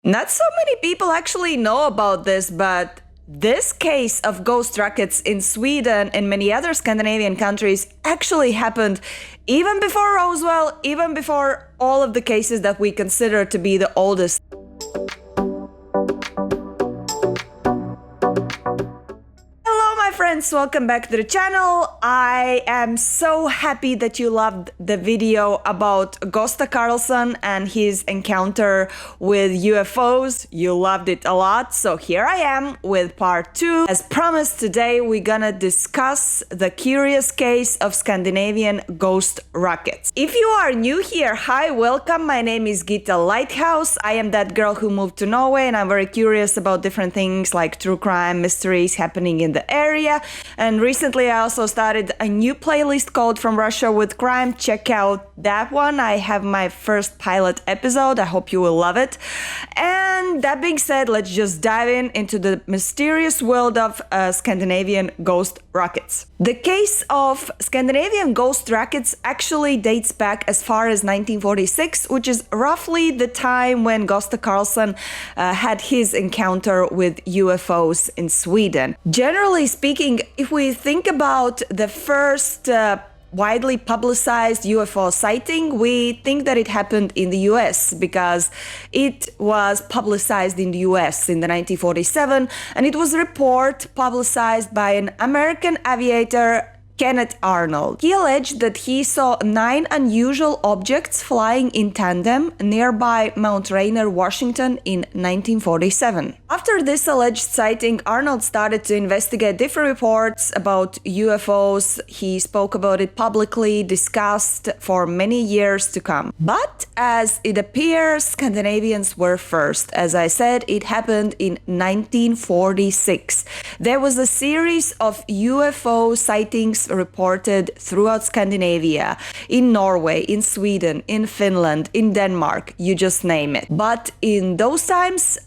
Not so many people actually know about this, but this case of ghost rockets in Sweden and many other Scandinavian countries actually happened even before Roswell, even before all of the cases that we consider to be the oldest. Friends, welcome back to the channel. I am so happy that you loved the video about Gösta Karlsson and his encounter with UFOs. You loved it a lot, so here I am with part 2. As promised, today we're gonna discuss the curious case of Scandinavian ghost rockets. If you are new here, hi, welcome. My name is Gita Lighthouse. I am that girl who moved to Norway, and I'm very curious about different things like true crime, mysteries happening in the area. And recently I also started a new playlist called From Russia with Crime. Check out that one. I have my first pilot episode. I hope you will love it. And that being said, let's just dive into the mysterious world of Scandinavian ghost rockets. The case of Scandinavian ghost rockets actually dates back as far as 1946, which is roughly the time when Gösta Karlsson had his encounter with UFOs in Sweden. Generally speaking, if we think about the first widely publicized UFO sighting, we think that it happened in the US because it was publicized in the US in the 1947, and it was a report publicized by an American aviator, Kenneth Arnold. He alleged that he saw 9 unusual objects flying in tandem nearby Mount Rainier, Washington in 1947. After this alleged sighting, Arnold started to investigate different reports about UFOs. He spoke about it publicly, discussed for many years to come. But as it appears, Scandinavians were first. As I said, it happened in 1946. There was a series of UFO sightings reported throughout Scandinavia, in Norway, in Sweden, in Finland, in Denmark, you just name it. But in those times,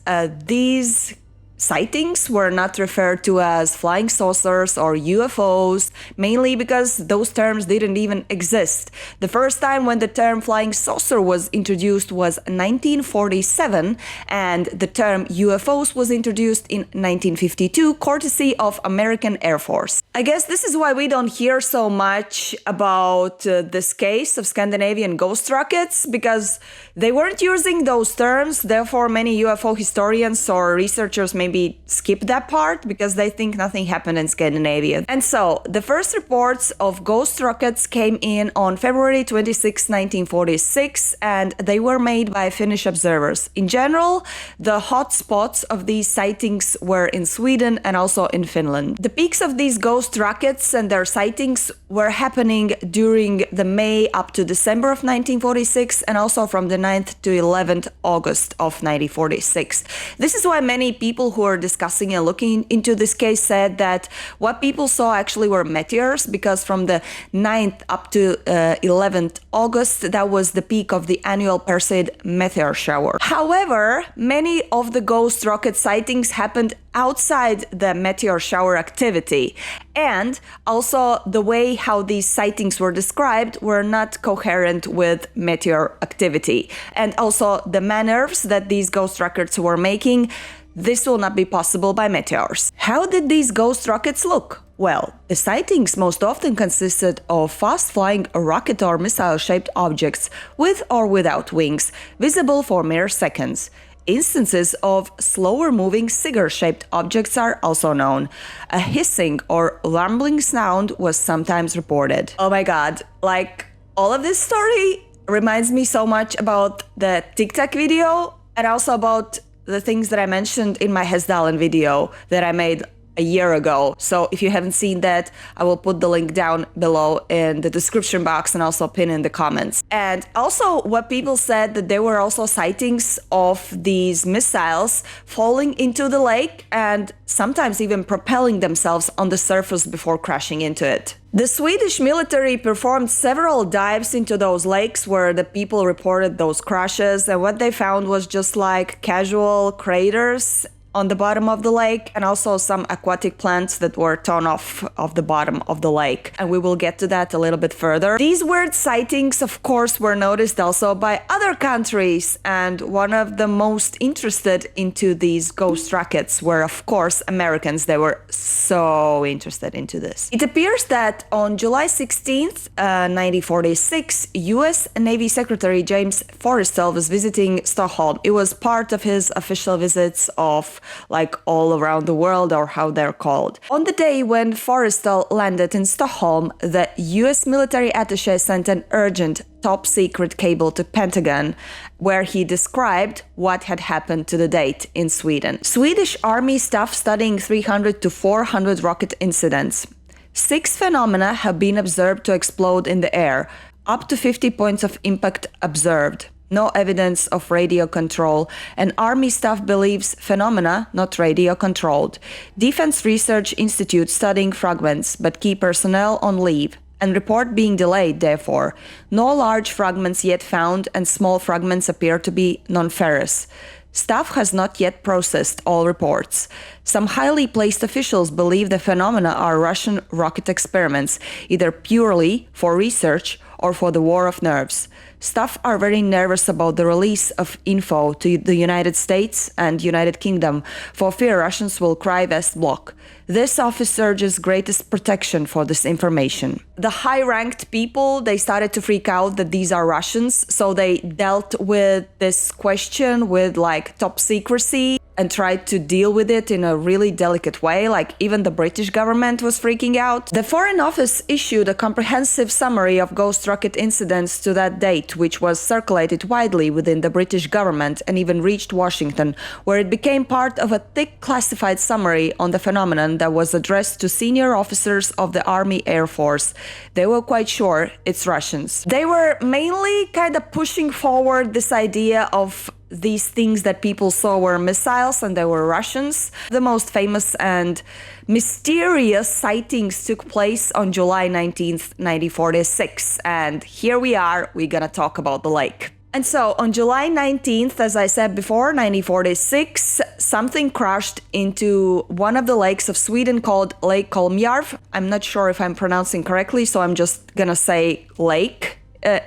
these sightings were not referred to as flying saucers or UFOs, mainly because those terms didn't even exist. The first time when the term flying saucer was introduced was 1947, and the term UFOs was introduced in 1952, courtesy of American Air Force. I guess this is why we don't hear so much about this case of Scandinavian ghost rockets, because they weren't using those terms. Therefore, many UFO historians or researchers maybe skip that part because they think nothing happened in Scandinavia. And so, the first reports of ghost rockets came in on February 26, 1946, and they were made by Finnish observers. In general, the hot spots of these sightings were in Sweden and also in Finland. The peaks of these ghost rockets and their sightings were happening during the May up to December of 1946, and also from the 9th to 11th August of 1946. This is why many people who are discussing and looking into this case said that what people saw actually were meteors, because from the 9th up to 11th August, that was the peak of the annual Perseid meteor shower. However, many of the ghost rocket sightings happened outside the meteor shower activity, and also the way how these sightings were described were not coherent with meteor activity, and also the manoeuvres that these ghost rockets were making. This will not be possible by meteors. How did these ghost rockets look? Well, the sightings most often consisted of fast-flying rocket or missile-shaped objects with or without wings, visible for mere seconds. Instances of slower-moving cigar-shaped objects are also known. A hissing or rumbling sound was sometimes reported. Oh my god, like, all of this story reminds me so much about the TikTok video, and also about the things that I mentioned in my Hesdalen video that I made a year ago. So if you haven't seen that, I will put the link down below in the description box and also pin in the comments. And also what people said, that there were also sightings of these missiles falling into the lake and sometimes even propelling themselves on the surface before crashing into it. The Swedish military performed several dives into those lakes where the people reported those crashes, and what they found was just like casual craters on the bottom of the lake, and also some aquatic plants that were torn off of the bottom of the lake. And we will get to that a little bit further. These weird sightings, of course, were noticed also by other countries, and one of the most interested into these ghost rockets were, of course, Americans. They were so interested into this. It appears that on July 16th, 1946, US Navy Secretary James Forrestal was visiting Stockholm. It was part of his official visits of like all around the world, or how they're called. On the day when Forrestal landed in Stockholm, the US military attaché sent an urgent top secret cable to Pentagon, where he described what had happened to the date in Sweden. Swedish army staff studying 300 to 400 rocket incidents. 6 phenomena have been observed to explode in the air, up to 50 points of impact observed. No evidence of radio control, and Army staff believes phenomena not radio controlled. Defense Research Institute studying fragments, but key personnel on leave, and report being delayed therefore. No large fragments yet found, and small fragments appear to be non-ferrous. Staff has not yet processed all reports. Some highly placed officials believe the phenomena are Russian rocket experiments, either purely for research or for the war of nerves. Staff are very nervous about the release of info to the United States and United Kingdom for fear Russians will cry West Bloc. This office urges greatest protection for this information. The high-ranked people, they started to freak out that these are Russians, so they dealt with this question with like top secrecy and tried to deal with it in a really delicate way, like even the British government was freaking out. The Foreign Office issued a comprehensive summary of ghost rocket incidents to that date, which was circulated widely within the British government and even reached Washington, where it became part of a thick classified summary on the phenomenon that was addressed to senior officers of the Army Air Force. They were quite sure it's Russians. They were mainly kind of pushing forward this idea of these things that people saw were missiles and they were Russians. The most famous and mysterious sightings took place on July 19th, 1946. And here we are, we're gonna talk about the lake. And so on July 19th, as I said before, 1946, something crashed into one of the lakes of Sweden called Lake Kolmjarv. I'm not sure if I'm pronouncing correctly, so I'm just gonna say lake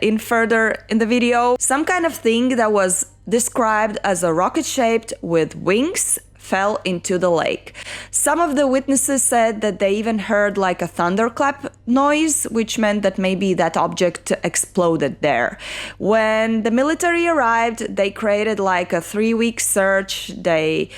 in the video. Some kind of thing that was described as a rocket shaped with wings fell into the lake. Some of the witnesses said that they even heard like a thunderclap noise, which meant that maybe that object exploded there. When the military arrived, they created like a 3-week search. They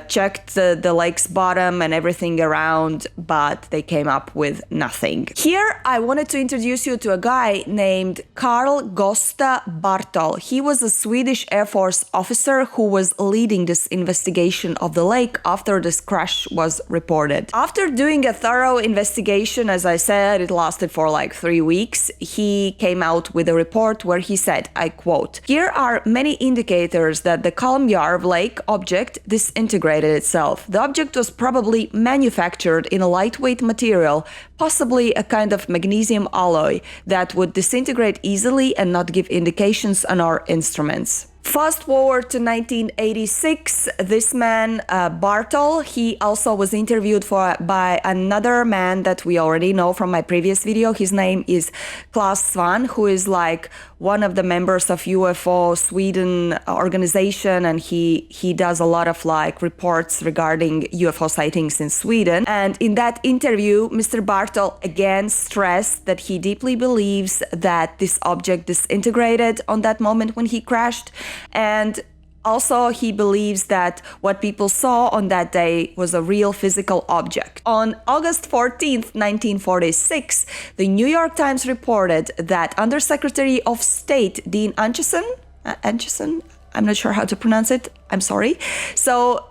checked the lake's bottom and everything around, but they came up with nothing. Here, I wanted to introduce you to a guy named Carl Gosta Bartol. He was a Swedish Air Force officer who was leading this investigation of the lake after this crash was reported. After doing a thorough investigation, as I said, it lasted for like 3 weeks, he came out with a report where he said, I quote, "Here are many indicators that the Kolmjarv lake object disintegrated itself. The object was probably manufactured in a lightweight material, possibly a kind of magnesium alloy that would disintegrate easily and not give indications on our instruments." Fast forward to 1986, this man, Bartol, he also was interviewed by another man that we already know from my previous video. His name is Claes Svan, who is like one of the members of UFO Sweden organization, and he does a lot of like reports regarding UFO sightings in Sweden. And in that interview, Mr. Bartol again stressed that he deeply believes that this object disintegrated on that moment when he crashed. And also, he believes that what people saw on that day was a real physical object. On August 14th, 1946, the New York Times reported that Undersecretary of State Dean Acheson, I'm not sure how to pronounce it, I'm sorry. So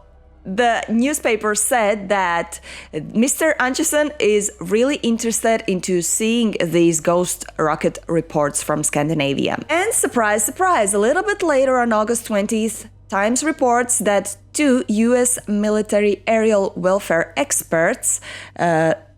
the newspaper said that Mr. Acheson is really interested into seeing these ghost rocket reports from Scandinavia. And surprise, surprise, a little bit later on August 20th, Times reports that 2 US military aerial welfare experts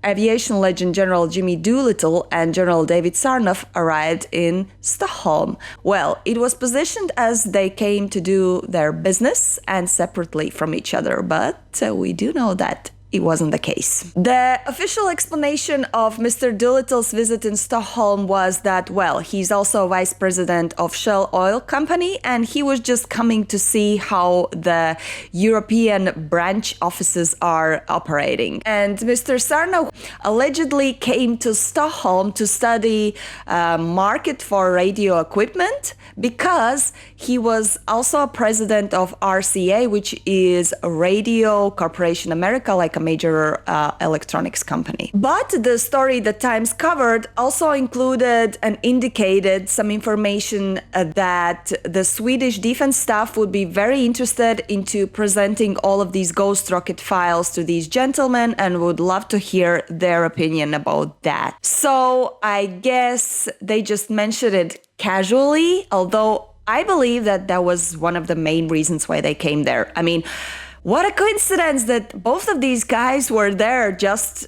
aviation legend General Jimmy Doolittle and General David Sarnoff arrived in Stockholm. Well, it was positioned as they came to do their business and separately from each other, but we do know that it wasn't the case. The official explanation of Mr. Doolittle's visit in Stockholm was that, well, he's also vice president of Shell Oil Company, and he was just coming to see how the European branch offices are operating. And Mr. Sarnoff allegedly came to Stockholm to study market for radio equipment because he was also a president of RCA, which is Radio Corporation America, like a major electronics company. But the story the Times covered also included and indicated some information that the Swedish defense staff would be very interested into presenting all of these ghost rocket files to these gentlemen and would love to hear their opinion about that. So I guess they just mentioned it casually, although I believe that that was one of the main reasons why they came there. I mean, what a coincidence that both of these guys were there just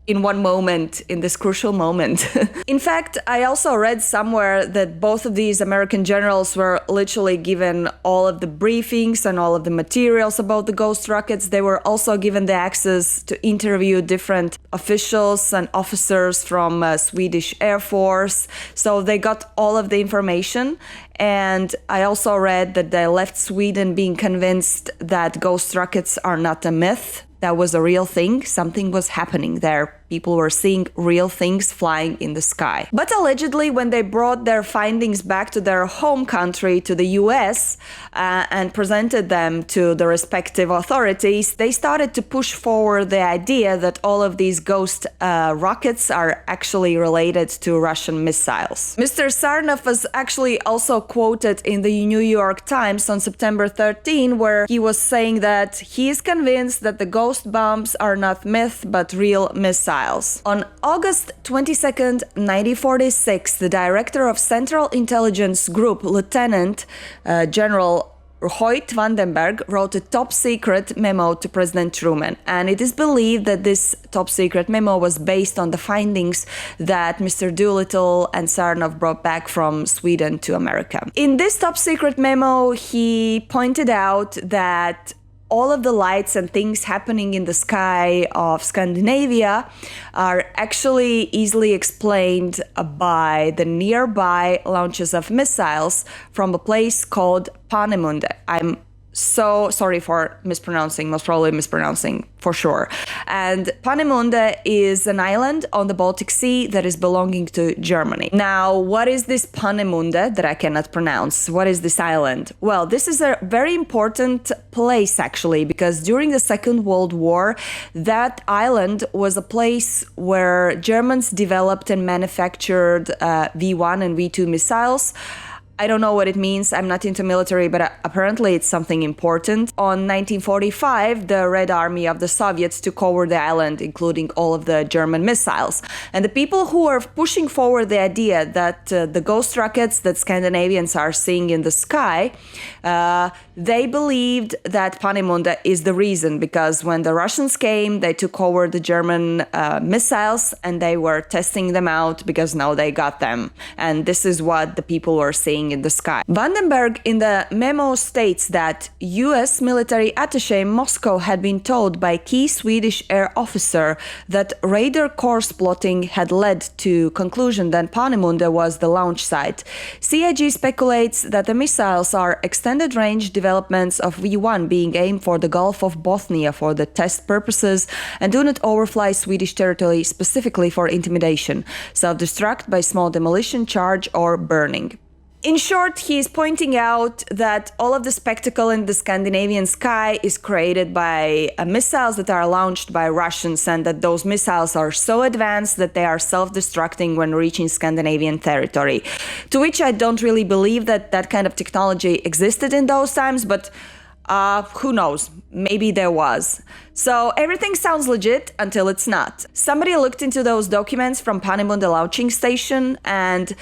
in one moment, in this crucial moment. In fact, I also read somewhere that both of these American generals were literally given all of the briefings and all of the materials about the ghost rockets. They were also given the access to interview different officials and officers from Swedish Air Force. So they got all of the information. And I also read that they left Sweden being convinced that ghost rockets are not a myth. That was a real thing. Something was happening there. People were seeing real things flying in the sky. But allegedly, when they brought their findings back to their home country, to the US, and presented them to the respective authorities, they started to push forward the idea that all of these ghost rockets are actually related to Russian missiles. Mr. Sarnoff was actually also quoted in the New York Times on September 13, where he was saying that he is convinced that the ghost bombs are not myth, but real missiles. On August 22nd, 1946, the director of Central Intelligence Group, Lieutenant General Hoyt Vandenberg, wrote a top-secret memo to President Truman, and it is believed that this top-secret memo was based on the findings that Mr. Doolittle and Sarnoff brought back from Sweden to America. In this top-secret memo, he pointed out that all of the lights and things happening in the sky of Scandinavia are actually easily explained by the nearby launches of missiles from a place called Panemunde. I'm so sorry for mispronouncing, most probably mispronouncing for sure. And Panemunde is an island on the Baltic Sea that is belonging to Germany. Now, what is this Panemunde that I cannot pronounce? What is this island? Well, this is a very important place actually, because during the Second World War, that island was a place where Germans developed and manufactured V1 and V2 missiles. I don't know what it means. I'm not into military, but apparently it's something important. On 1945, the Red Army of the Soviets took over the island, including all of the German missiles. And the people who are pushing forward the idea that the ghost rockets that Scandinavians are seeing in the sky, they believed that Panemunde is the reason, because when the Russians came, they took over the German missiles and they were testing them out because now they got them. And this is what the people were seeing in the sky. Vandenberg in the memo states that US military attaché in Moscow had been told by key Swedish air officer that radar course plotting had led to conclusion that Panemunde was the launch site. CIG speculates that the missiles are extended range developments of V1 being aimed for the Gulf of Bothnia for the test purposes and do not overfly Swedish territory specifically for intimidation, self-destruct by small demolition charge or burning. In short, he is pointing out that all of the spectacle in the Scandinavian sky is created by missiles that are launched by Russians, and that those missiles are so advanced that they are self-destructing when reaching Scandinavian territory. To which I don't really believe that that kind of technology existed in those times, but Who knows? Maybe there was. So everything sounds legit until it's not. Somebody looked into those documents from Panimundi launching station, and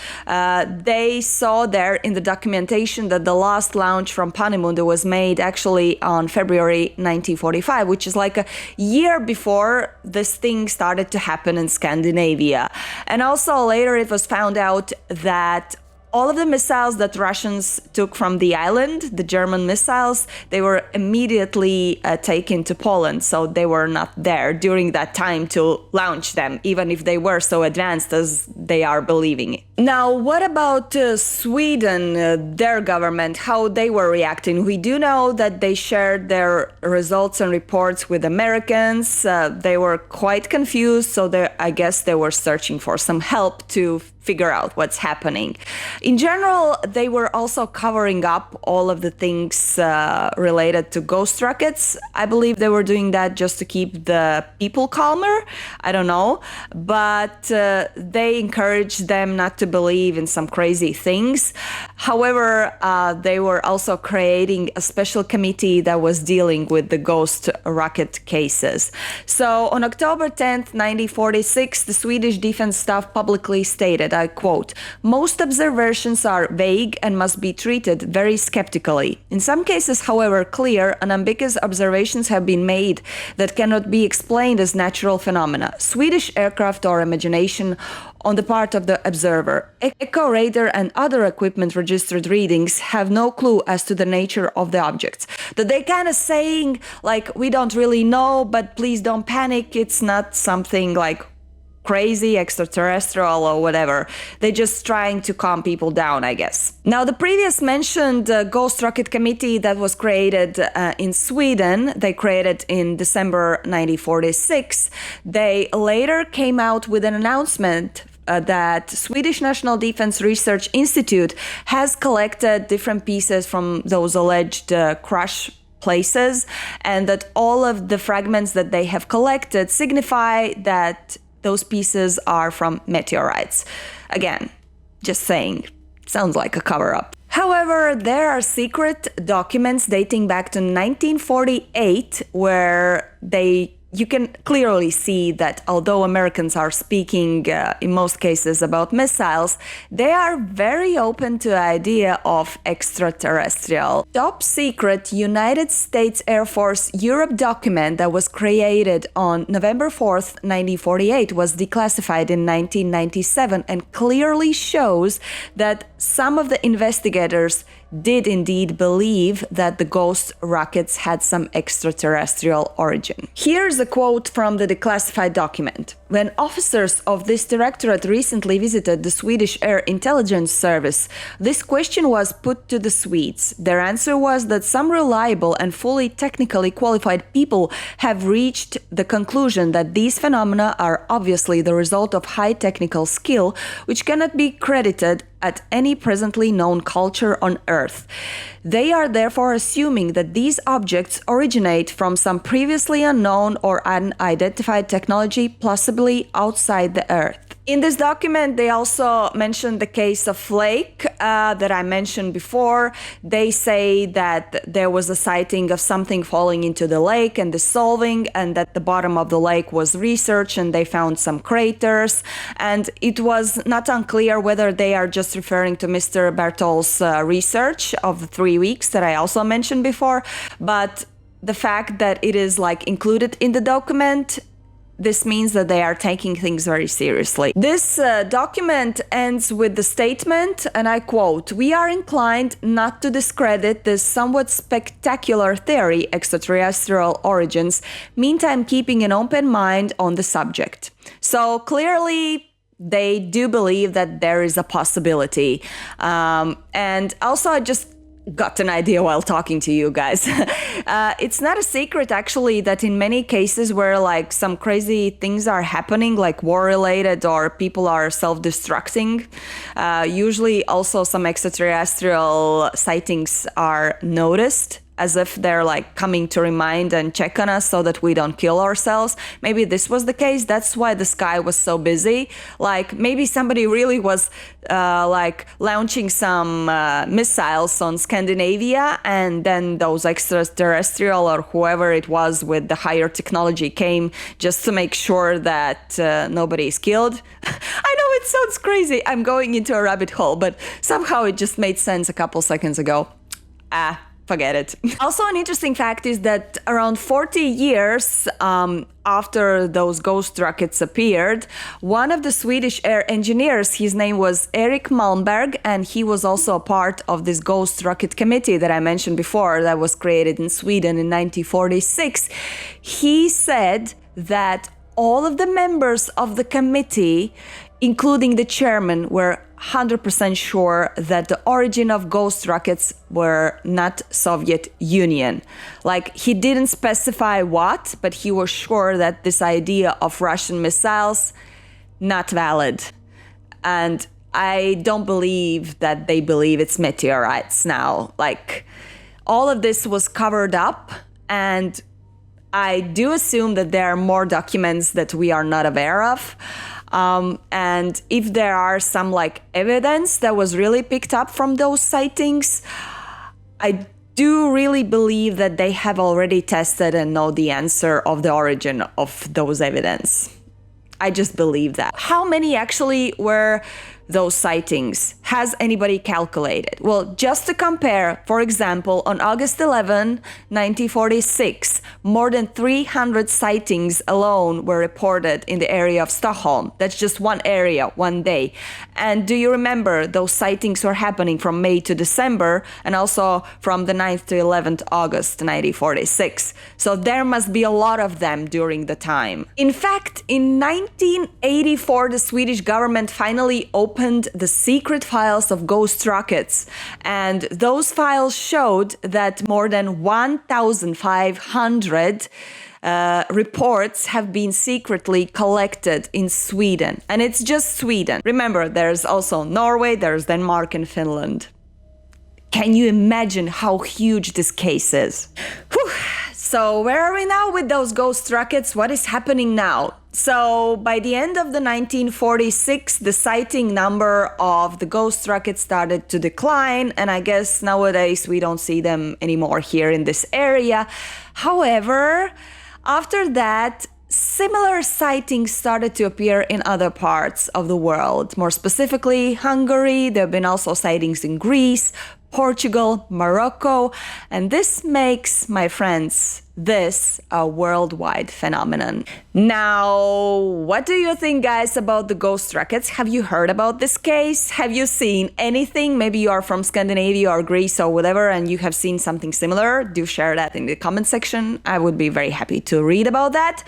they saw there in the documentation that the last launch from Panimundi was made actually on February 1945, which is like a year before this thing started to happen in Scandinavia. And also later it was found out that all of the missiles that Russians took from the island, the German missiles, they were immediately taken to Poland, so they were not there during that time to launch them, even if they were so advanced as they are believing. Now, what about Sweden, their government, how they were reacting? We do know that they shared their results and reports with Americans. They were quite confused, so I guess they were searching for some help to figure out what's happening. In general, they were also covering up all of the things related to ghost rockets. I believe they were doing that just to keep the people calmer. I don't know. But they encouraged them not to believe in some crazy things. However, they were also creating a special committee that was dealing with the ghost rocket cases. So on October 10th, 1946, the Swedish defense staff publicly stated, I quote, "Most observations are vague and must be treated very skeptically. In some cases, however, clear and ambiguous observations have been made that cannot be explained as natural phenomena, Swedish aircraft or imagination on the part of the observer. Echo radar and other equipment registered readings have no clue as to the nature of the objects." That they kind of saying like, we don't really know, but please don't panic. It's not something like crazy, extraterrestrial or whatever. They're just trying to calm people down, I guess. Now, the previous mentioned Ghost Rocket Committee that was created in Sweden, they created in December 1946. They later came out with an announcement that Swedish National Defense Research Institute has collected different pieces from those alleged crash places, and that all of the fragments that they have collected signify that those pieces are from meteorites. Again, just saying, sounds like a cover-up. However, there are secret documents dating back to 1948 where you can clearly see that although Americans are speaking in most cases about missiles, they are very open to the idea of extraterrestrial. Top secret United States Air Force Europe document that was created on November 4th, 1948 was declassified in 1997 and clearly shows that some of the investigators did indeed believe that the ghost rockets had some extraterrestrial origin. Here's a quote from the declassified document. "When officers of this directorate recently visited the Swedish Air Intelligence Service, this question was put to the Swedes. Their answer was that some reliable and fully technically qualified people have reached the conclusion that these phenomena are obviously the result of high technical skill, which cannot be credited at any presently known culture on Earth. They are therefore assuming that these objects originate from some previously unknown or unidentified technology, possibly outside the Earth." In this document, they also mentioned the case of Lake that I mentioned before. They say that there was a sighting of something falling into the lake and dissolving, and that the bottom of the lake was researched and they found some craters. And it was not unclear whether they are just referring to Mr. Bertol's research of the 3 weeks that I also mentioned before. But the fact that it is like included in the document, this means that they are taking things very seriously. This document ends with the statement, and I quote, "We are inclined not to discredit this somewhat spectacular theory, extraterrestrial origins, meantime keeping an open mind on the subject." So clearly, they do believe that there is a possibility. And also, I just got an idea while talking to you guys. It's not a secret actually that in many cases where like some crazy things are happening, like war related or people are self-destructing, usually also some extraterrestrial sightings are noticed as if they're like coming to remind and check on us so that we don't kill ourselves. Maybe this was the case. That's why the sky was so busy. Like maybe somebody really was like launching some missiles on Scandinavia, and then those extraterrestrial or whoever it was with the higher technology came just to make sure that nobody is killed. I know it sounds crazy. I'm going into a rabbit hole, but somehow it just made sense a couple seconds ago. Forget it. Also, an interesting fact is that around 40 years after those ghost rockets appeared, one of the Swedish air engineers, his name was Erik Malmberg, and he was also a part of this ghost rocket committee that I mentioned before that was created in Sweden in 1946. He said that all of the members of the committee, including the chairman, were 100% sure that the origin of ghost rockets were not Soviet Union. Like, he didn't specify what, but he was sure that this idea of Russian missiles, not valid. And I don't believe that they believe it's meteorites now. Like, all of this was covered up, and I do assume that there are more documents that we are not aware of. And if there are some like evidence that was really picked up from those sightings, I do really believe that they have already tested and know the answer of the origin of those evidence. I just believe that. How many actually were those sightings? Has anybody calculated? Well, just to compare, for example, on August 11, 1946, more than 300 sightings alone were reported in the area of Stockholm. That's just one area, one day. And do you remember those sightings were happening from May to December and also from the 9th to 11th August 1946. So there must be a lot of them during the time. In fact, in 1984, the Swedish government finally opened the secret files of ghost rockets, and those files showed that more than 1,500 reports have been secretly collected in Sweden. And it's just Sweden. Remember, there's also Norway, there's Denmark and Finland. Can you imagine how huge this case is? Whew. So where are we now with those ghost rockets? What is happening now? So by the end of the 1946, the sighting number of the ghost rockets started to decline, and I guess nowadays we don't see them anymore here in this area. However, after that, similar sightings started to appear in other parts of the world. More specifically, Hungary. There have been also sightings in Greece, Portugal, Morocco, and this makes, my friends, this a worldwide phenomenon. Now, what do you think, guys, about the ghost rockets? Have you heard about this case? Have you seen anything? Maybe you are from Scandinavia or Greece or whatever, and you have seen something similar. Do share that in the comment section. I would be very happy to read about that.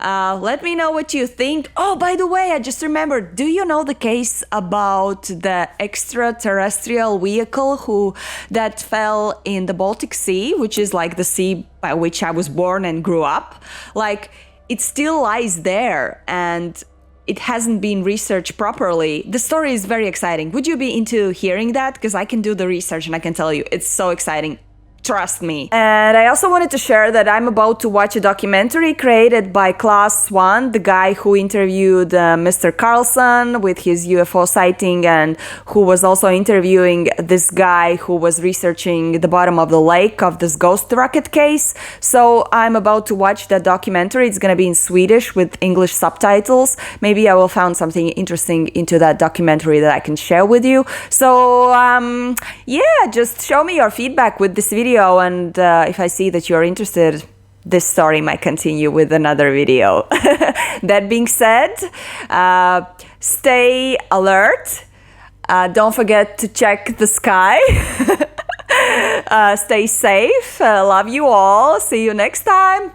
Let me know what you think. Oh, by the way, I just remembered, do you know the case about the extraterrestrial vehicle that fell in the Baltic Sea, which is like the sea by which I was born and grew up? Like, it still lies there and it hasn't been researched properly. The story is very exciting. Would you be into hearing that? Because I can do the research and I can tell you, it's so exciting. Trust me. And I also wanted to share that I'm about to watch a documentary created by Class 1, the guy who interviewed Mr. Carlson with his UFO sighting, and who was also interviewing this guy who was researching the bottom of the lake of this ghost rocket case. So I'm about to watch that documentary. It's gonna be in Swedish with English subtitles. Maybe I will find something interesting into that documentary that I can share with you. So yeah, just show me your feedback with this video. And if I see that you're interested, this story might continue with another video. That being said, stay alert. Don't forget to check the sky. Stay safe. Love you all. See you next time.